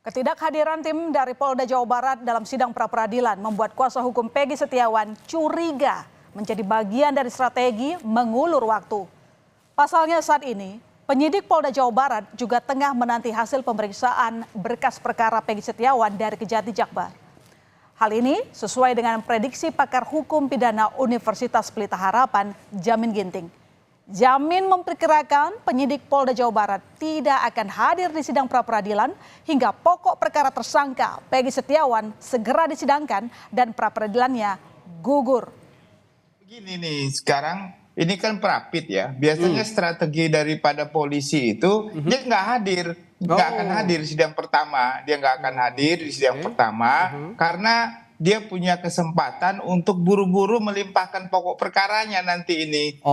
Ketidakhadiran tim dari Polda Jawa Barat dalam sidang pra-peradilan membuat kuasa hukum Peggy Setiawan curiga menjadi bagian dari strategi mengulur waktu. Pasalnya saat ini, penyidik Polda Jawa Barat juga tengah menanti hasil pemeriksaan berkas perkara Peggy Setiawan dari Kejati Jakbar. Hal ini sesuai dengan prediksi pakar hukum pidana Universitas Pelita Harapan, Jamin Ginting. Jamin memperkirakan penyidik Polda Jawa Barat tidak akan hadir di sidang pra-peradilan hingga pokok perkara tersangka Peggy Setiawan segera disidangkan dan pra-peradilannya gugur. Begini nih, sekarang ini kan Prapit ya. Biasanya strategi daripada polisi itu dia nggak hadir, nggak akan hadir di sidang pertama. Dia nggak akan hadir di sidang pertama karena dia punya kesempatan untuk buru-buru melimpahkan pokok perkaranya nanti ini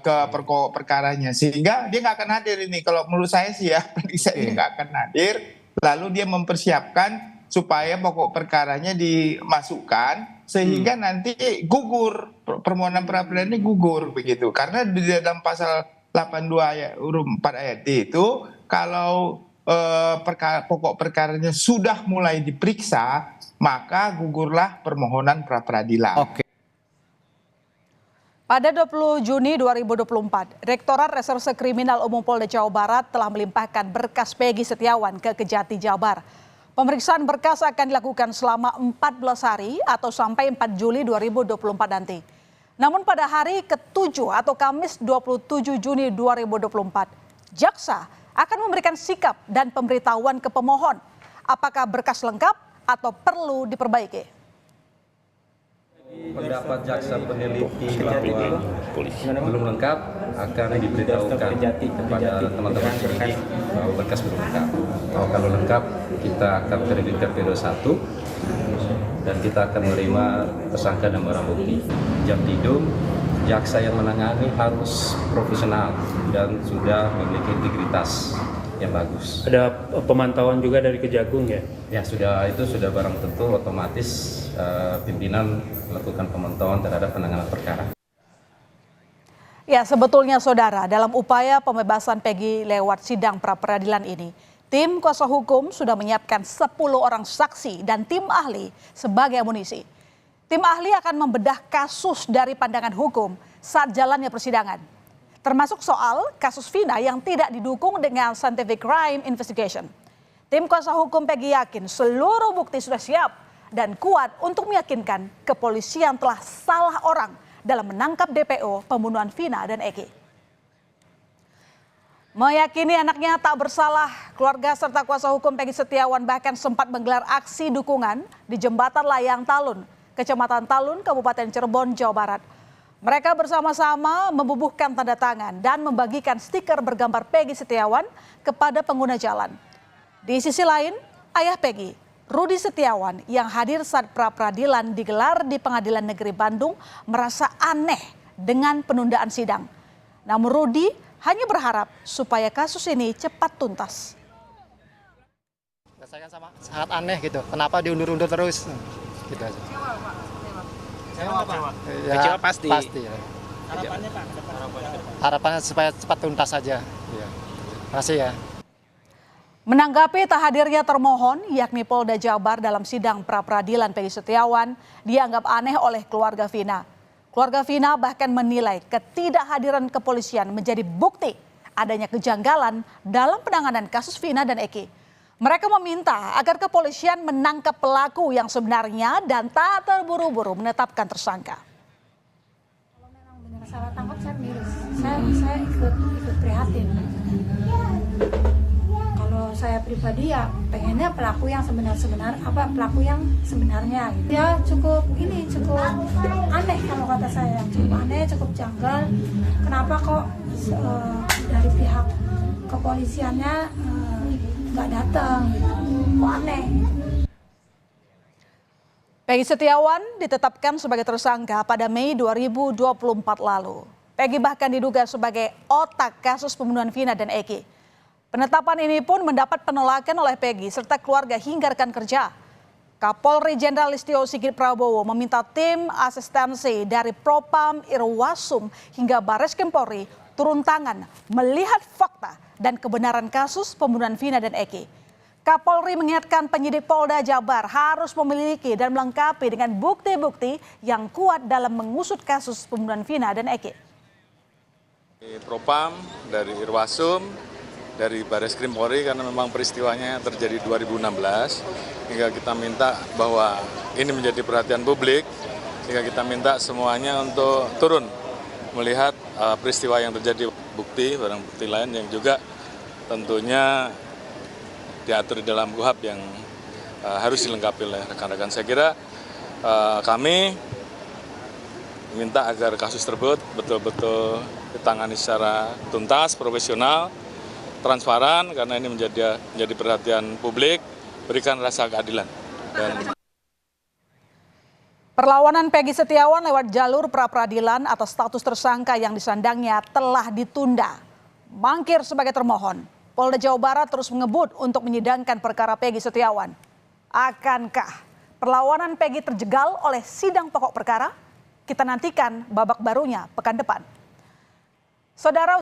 ke pokok perkaranya, sehingga dia nggak akan hadir ini. Kalau menurut saya sih ya, saya nggak akan hadir. Lalu dia mempersiapkan supaya pokok perkaranya dimasukkan sehingga nanti gugur, permohonan pra-peradilan ini gugur begitu. Karena di dalam pasal 82 ayat huruf 4 ayat D itu kalau pokok perkaranya sudah mulai diperiksa, maka gugurlah permohonan pra-peradilan. Oke. Pada 20 Juni 2024, Direktorat Reserse Kriminal Umum Polda Jawa Barat telah melimpahkan berkas Peggy Setiawan ke Kejati Jakbar. Pemeriksaan berkas akan dilakukan selama 14 hari atau sampai 4 Juli 2024 nanti. Namun pada hari ke-7 atau Kamis 27 Juni 2024, jaksa akan memberikan sikap dan pemberitahuan ke pemohon apakah berkas lengkap atau perlu diperbaiki. Pendapat jaksa peneliti bahwa belum lengkap akan diberitahukan kepada teman-teman penyidik bahwa berkas belum lengkap. Kalau lengkap, kita akan terbitkan P21 dan kita akan menerima tersangka dan barang bukti. Jam tidung, jaksa yang menangani harus profesional dan sudah memiliki integritas yang bagus. Ada pemantauan juga dari Kejagung ya? Ya, itu sudah barang tentu otomatis pimpinan melakukan pemantauan terhadap penanganan perkara. Ya, sebetulnya saudara, dalam upaya pembebasan Peggy lewat sidang pra-peradilan ini, tim kuasa hukum sudah menyiapkan 10 orang saksi dan tim ahli sebagai amunisi. Tim ahli akan membedah kasus dari pandangan hukum saat jalannya persidangan, termasuk soal kasus Vina yang tidak didukung dengan scientific crime investigation. Tim kuasa hukum Peggy yakin seluruh bukti sudah siap dan kuat untuk meyakinkan kepolisian telah salah orang dalam menangkap DPO pembunuhan Vina dan Eki. Meyakini anaknya tak bersalah, keluarga serta kuasa hukum Peggy Setiawan bahkan sempat menggelar aksi dukungan di Jembatan Layang Talun, Kecamatan Talun, Kabupaten Cirebon, Jawa Barat. Mereka bersama-sama membubuhkan tanda tangan dan membagikan stiker bergambar Peggy Setiawan kepada pengguna jalan. Di sisi lain, ayah Peggy, Rudi Setiawan, yang hadir saat pra-peradilan digelar di Pengadilan Negeri Bandung, merasa aneh dengan penundaan sidang. Namun Rudi hanya berharap supaya kasus ini cepat tuntas. Saya kan sangat aneh gitu, kenapa diundur-undur terus? Gitu aja. Kecewa pasti. Ya. Harapannya Pak? Harapannya supaya cepat tuntas saja. Ya. Terima kasih ya. Menanggapi tak hadirnya termohon, yakni Polda Jabar dalam sidang pra-peradilan Peggy Setiawan, dianggap aneh oleh keluarga Vina. Keluarga Vina bahkan menilai ketidakhadiran kepolisian menjadi bukti adanya kejanggalan dalam penanganan kasus Vina dan Eki. Mereka meminta agar kepolisian menangkap pelaku yang sebenarnya dan tak terburu-buru menetapkan tersangka. Kalau memang benar salah tangkap, saya miris. Saya ikut prihatin. Kalau saya pribadi ya pengennya pelaku yang pelaku yang sebenarnya. Gitu. Ya cukup aneh kalau kata saya, cukup aneh, cukup janggal. Kenapa kok dari pihak kepolisiannya nggak datang, kok aneh. Peggy Setiawan ditetapkan sebagai tersangka pada Mei 2024 lalu. Peggy bahkan diduga sebagai otak kasus pembunuhan Vina dan Eki. Penetapan ini pun mendapat penolakan oleh Peggy serta keluarga hingga rekan kerja. Kapolri Jenderal Listio Sigit Prabowo meminta tim asistensi dari Propam Irwasum hingga Barreskrim Polri turun tangan melihat fakta dan kebenaran kasus pembunuhan Vina dan Eki. Kapolri mengingatkan penyidik Polda Jabar harus memiliki dan melengkapi dengan bukti-bukti yang kuat dalam mengusut kasus pembunuhan Vina dan Eki. Propam, dari Irwasum, dari Barreskrim Polri karena memang peristiwanya terjadi 2016, hingga kita minta bahwa ini menjadi perhatian publik, hingga kita minta semuanya untuk turun melihat peristiwa yang terjadi, bukti, barang bukti lain yang juga tentunya diatur di dalam KUHP yang harus dilengkapi oleh rekan-rekan. Saya kira kami minta agar kasus tersebut betul-betul ditangani secara tuntas, profesional, transparan, karena ini menjadi perhatian publik, berikan rasa keadilan. Perlawanan Peggy Setiawan lewat jalur pra-peradilan atas status tersangka yang disandangnya telah ditunda. Mangkir sebagai termohon, Polda Jawa Barat terus mengebut untuk menyidangkan perkara Peggy Setiawan. Akankah perlawanan Peggy terjegal oleh sidang pokok perkara? Kita nantikan babak barunya pekan depan. Saudara,